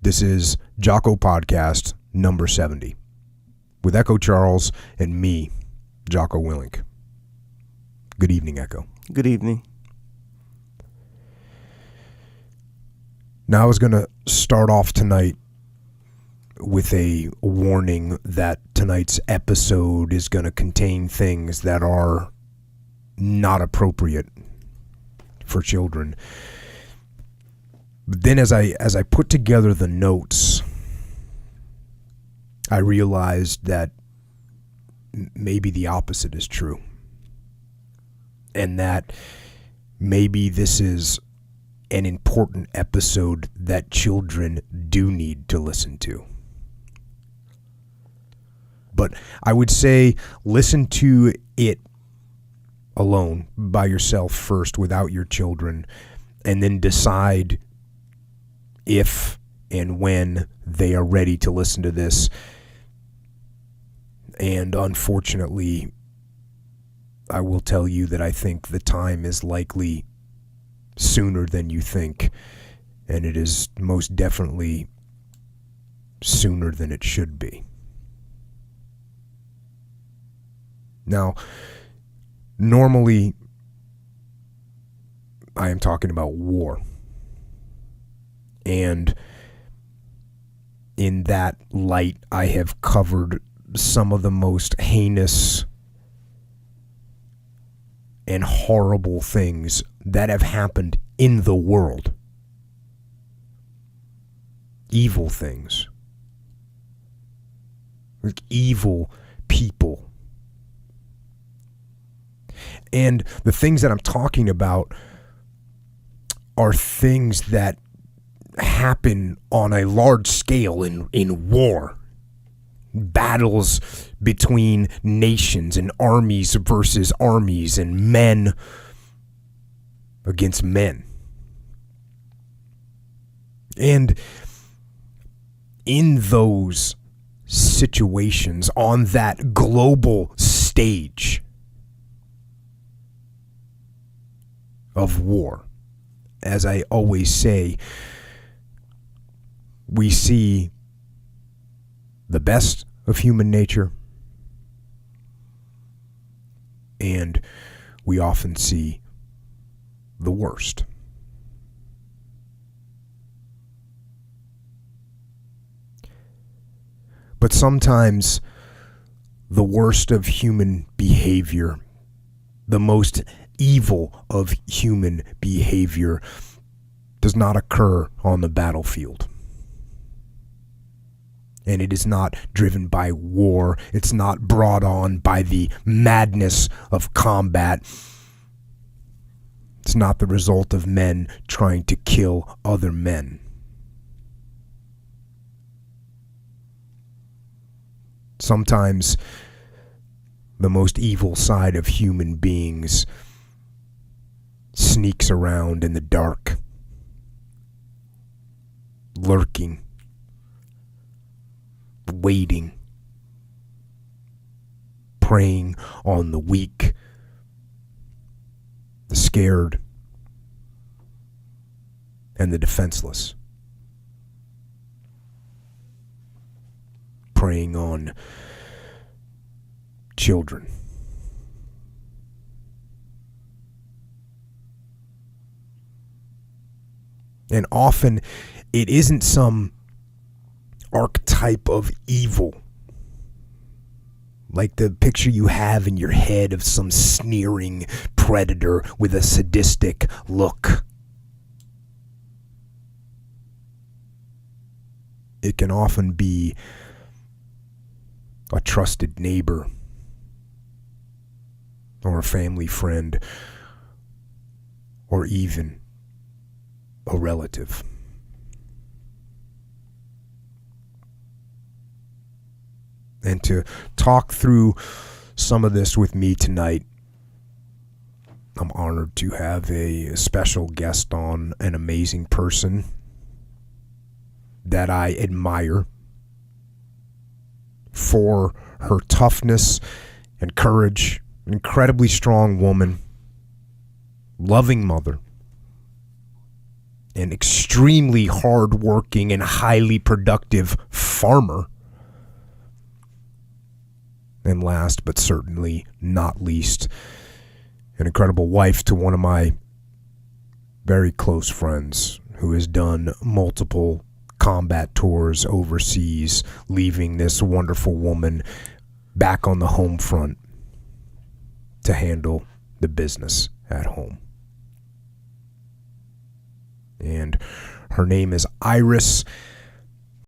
This is Jocko Podcast number 70 with Echo Charles and me, Jocko Willink. Good evening, Echo. Good evening. Now I was going to start off tonight with a warning that tonight's episode is going to contain things that are not appropriate for children. But then as I put together the notes, I realized that maybe the opposite is true. And that maybe this is an important episode that children do need to listen to. But I would say listen to it alone, by yourself first, without your children, and then decide if and when they are ready to listen to this. And unfortunately, I will tell you that I think the time is likely sooner than you think, and it is most definitely sooner than it should be. Now, normally, I am talking about war. And in that light, I have covered some of the most heinous and horrible things that have happened in the world. Evil things. Like evil people. And the things that I'm talking about are things that happen on a large scale in war. Battles between nations and armies versus armies and men against men. And in those situations, on that global stage of war, as I always say, we see the best of human nature, and we often see the worst. But sometimes the worst of human behavior, the most evil of human behavior, does not occur on the battlefield. And it is not driven by war. It's not brought on by the madness of combat. It's not the result of men trying to kill other men. Sometimes the most evil side of human beings sneaks around in the dark, lurking, waiting, preying on the weak, the scared, and the defenseless. Preying on children. And often it isn't some archetype of evil, like the picture you have in your head of some sneering predator with a sadistic look. It can often be a trusted neighbor or a family friend or even a relative. And to talk through some of this with me tonight, I'm honored to have a special guest on, an amazing person that I admire for her toughness and courage, an incredibly strong woman, loving mother, an extremely hardworking and highly productive farmer. And last but certainly not least, an incredible wife to one of my very close friends who has done multiple combat tours overseas, leaving this wonderful woman back on the home front to handle the business at home. And her name is Iris.